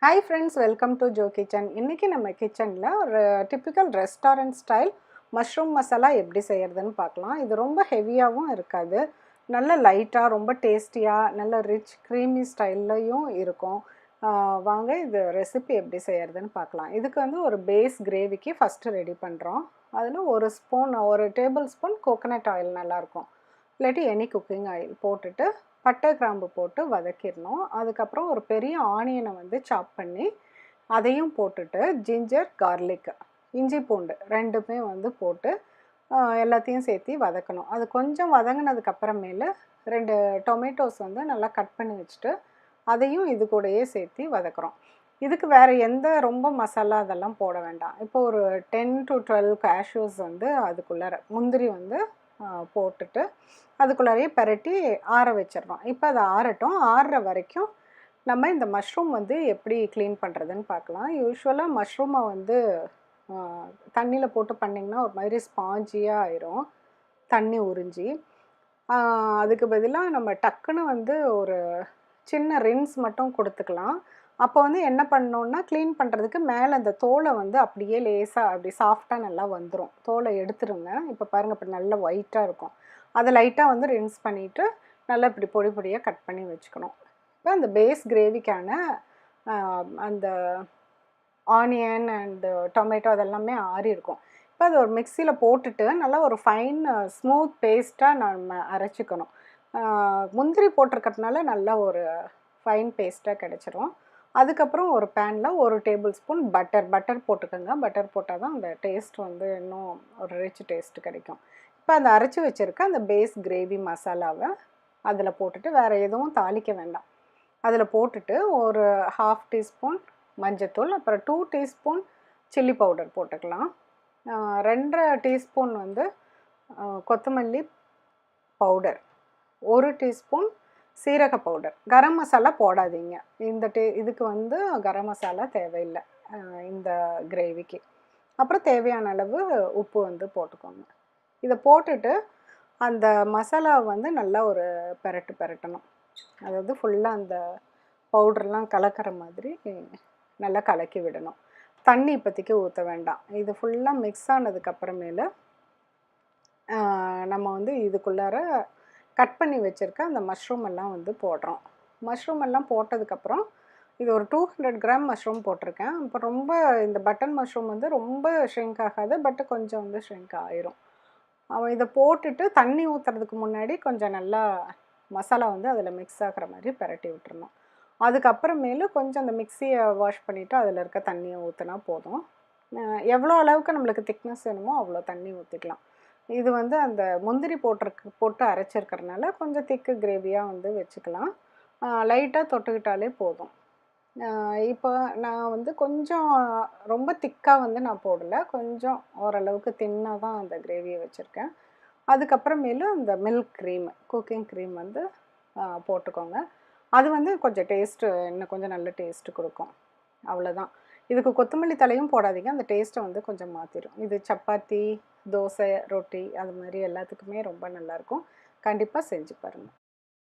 Hi friends, welcome to Joe Kitchen. இன்னைக்கு நம்ம கிச்சன்ல ஒரு typical restaurant style mushroom masala எப்படி செய்யறதுன்னு பார்க்கலாம். இது ரொம்ப ஹெவியாகவும் இருக்காது, நல்ல லைட்டாக ரொம்ப டேஸ்டியாக நல்ல ரிச் க்ரீமி ஸ்டைல்லையும் இருக்கும். வாங்க இது ரெசிபி எப்படி செய்யறதுன்னு பார்க்கலாம். இதுக்கு வந்து ஒரு பேஸ் கிரேவிக்கு ஃபஸ்ட்டு ரெடி பண்ணுறோம். அதில் ஒரு டேபிள் ஸ்பூன் கோகனட் ஆயில் நல்லாயிருக்கும், இல்லாட்டி எனி குக்கிங் ஆயில் போட்டுட்டு பட்டை கிராம்பு போட்டு வதக்கிடணும். அதுக்கப்புறம் ஒரு பெரிய ஆனியனை வந்து சாப் பண்ணி அதையும் போட்டுட்டு ஜிஞ்சர் கார்லிக் இஞ்சி பூண்டு ரெண்டுமே வந்து போட்டு எல்லாத்தையும் சேர்த்து வதக்கணும். அது கொஞ்சம் வதங்கினதுக்கப்புறமேல 2 டொமேட்டோஸ் வந்து நல்லா கட் பண்ணி வச்சுட்டு அதையும் இது கூடயே சேர்த்து வதக்குறோம். இதுக்கு வேறு எந்த ரொம்ப மசாலா அதெல்லாம் போட வேண்டாம். இப்போ ஒரு 10 to 12 கேஷ்யூஸ் வந்து அதுக்குள்ளார முந்திரி வந்து போட்டுட்டு அதுக்குள்ளாரையே பெரட்டி ஆற வச்சிடறோம். இப்போ அது ஆறட்டும். ஆறுற வரைக்கும் நம்ம இந்த மஷ்ரூம் வந்து எப்படி க்ளீன் பண்ணுறதுன்னு பார்க்கலாம். யூஸ்வலாக மஷ்ரூமை வந்து தண்ணியில் போட்டு பண்ணிங்கன்னா ஒரு மாதிரி ஸ்பாஞ்சியாக ஆயிரும், தண்ணி உறிஞ்சி. அதுக்கு பதிலாக நம்ம டக்குன்னு வந்து ஒரு சின்ன ரின்ஸ் மட்டும் கொடுத்துக்கலாம். அப்போ வந்து என்ன பண்ணோன்னா க்ளீன் பண்ணுறதுக்கு மேலே அந்த தோலை வந்து அப்படியே லேசாக அப்படி சாஃப்டாக நல்லா வந்துடும். தோலை எடுத்துருங்க. இப்போ பாருங்கள், இப்போ நல்லா ஒயிட்டாக இருக்கும். அதை லைட்டாக வந்து ரின்ஸ் பண்ணிவிட்டு நல்லா இப்படி பொடி பொடியாக கட் பண்ணி வச்சுக்கணும். இப்போ அந்த பேஸ் கிரேவிக்கான அந்த ஆனியன் அண்டு டொமேட்டோ அதெல்லாமே ஆறி இருக்கும். இப்போ அது ஒரு மிக்சியில் போட்டுட்டு நல்லா ஒரு ஃபைன் ஸ்மூத் பேஸ்ட்டாக நம்ம அரைச்சிக்கணும். முந்திரி போட்டிருக்கிறதுனால நல்லா ஒரு ஃபைன் பேஸ்ட்டாக கிடச்சிரும். அதுக்கப்புறம் ஒரு பேனில் ஒரு டேபிள் ஸ்பூன் பட்டர் போட்டுக்கோங்க. பட்டர் போட்டால் தான் அந்த டேஸ்ட் வந்து இன்னும் ஒரு ரிச் டேஸ்ட் கிடைக்கும். இப்போ அந்த அரைச்சி வச்சுருக்க அந்த பேஸ் கிரேவி மசாலாவை அதில் போட்டுட்டு வேறு எதுவும் தாளிக்க வேண்டாம். அதில் போட்டுட்டு ஒரு 1/2 டீஸ்பூன் மஞ்சத்தூள், அப்புறம் 2 டீஸ்பூன் சில்லி பவுடர் போட்டுக்கலாம். 2.5 டீஸ்பூன் வந்து கொத்தமல்லி பவுடர், 1 டீஸ்பூன் சீரக பவுடர். கரம் மசாலா போடாதீங்க. இதுக்கு வந்து கரம் மசாலா தேவையில்லை இந்த கிரேவிக்கு. அப்புறம் தேவையான அளவு உப்பு வந்து போட்டுக்கோங்க. இதை போட்டுட்டு அந்த மசாலா வந்து நல்லா ஒரு பெரட்டணும். அதாவது ஃபுல்லாக அந்த பவுடர்லாம் கலக்கிற மாதிரி நல்லா கலக்கி விடணும். தண்ணி இப்போதைக்கு ஊற்ற வேண்டாம். இது ஃபுல்லாக மிக்ஸ் ஆனதுக்கப்புறமேல நம்ம வந்து இதுக்குள்ளார கட் பண்ணி வச்சுருக்க அந்த மஷ்ரூம் எல்லாம் வந்து போடுறோம். மஷ்ரூம் எல்லாம் போட்டதுக்கப்புறம் இது ஒரு 200 கிராம் மஷ்ரூம் போட்டிருக்கேன். இப்போ ரொம்ப இந்த பட்டன் மஷ்ரூம் வந்து ரொம்ப ஷ்ரிங்க் ஆகாது, பட் கொஞ்சம் வந்து ஷ்ரிங்க் ஆயிரும். இதை போட்டுட்டு தண்ணி ஊற்றுறதுக்கு முன்னாடி கொஞ்சம் நல்லா மசாலா வந்து அதில் மிக்ஸ் ஆகிற மாதிரி பெரட்டி விட்டுறணும். அதுக்கப்புறமேலு கொஞ்சம் அந்த மிக்சியை வாஷ் பண்ணிவிட்டு அதில் இருக்க தண்ணியை ஊற்றினா போதும். எவ்வளோ அளவுக்கு நம்மளுக்கு திக்னஸ் வேணுமோ அவ்வளோ தண்ணி ஊற்றிக்கலாம். இது வந்து அந்த முந்திரி போட்டு அரைச்சிருக்கிறதுனால கொஞ்சம் திக்கு கிரேவியாக வந்து வச்சுக்கலாம். லைட்டாக தொட்டுக்கிட்டாலே போதும். இப்போ நான் வந்து கொஞ்சம் ரொம்ப திக்காக வந்து நான் போடலை, கொஞ்சம் ஓரளவுக்கு தின்னாக தான் அந்த கிரேவியை வச்சுருக்கேன். அதுக்கப்புறமேலு அந்த மில்க் க்ரீம், குக்கிங் க்ரீம் வந்து போட்டுக்கோங்க. அது வந்து கொஞ்சம் டேஸ்ட்டு இன்னும் கொஞ்சம் நல்ல டேஸ்ட்டு கொடுக்கும். அவ்வளோதான். இதுக்கு கொத்தமல்லி தலையும் போடாதீங்க, அந்த டேஸ்ட்டை வந்து கொஞ்சம் மாற்றிடும். இது சப்பாத்தி, தோசை, ரொட்டி அது மாதிரி எல்லாத்துக்குமே ரொம்ப நல்லாயிருக்கும். கண்டிப்பாக செஞ்சு பாருங்கள்.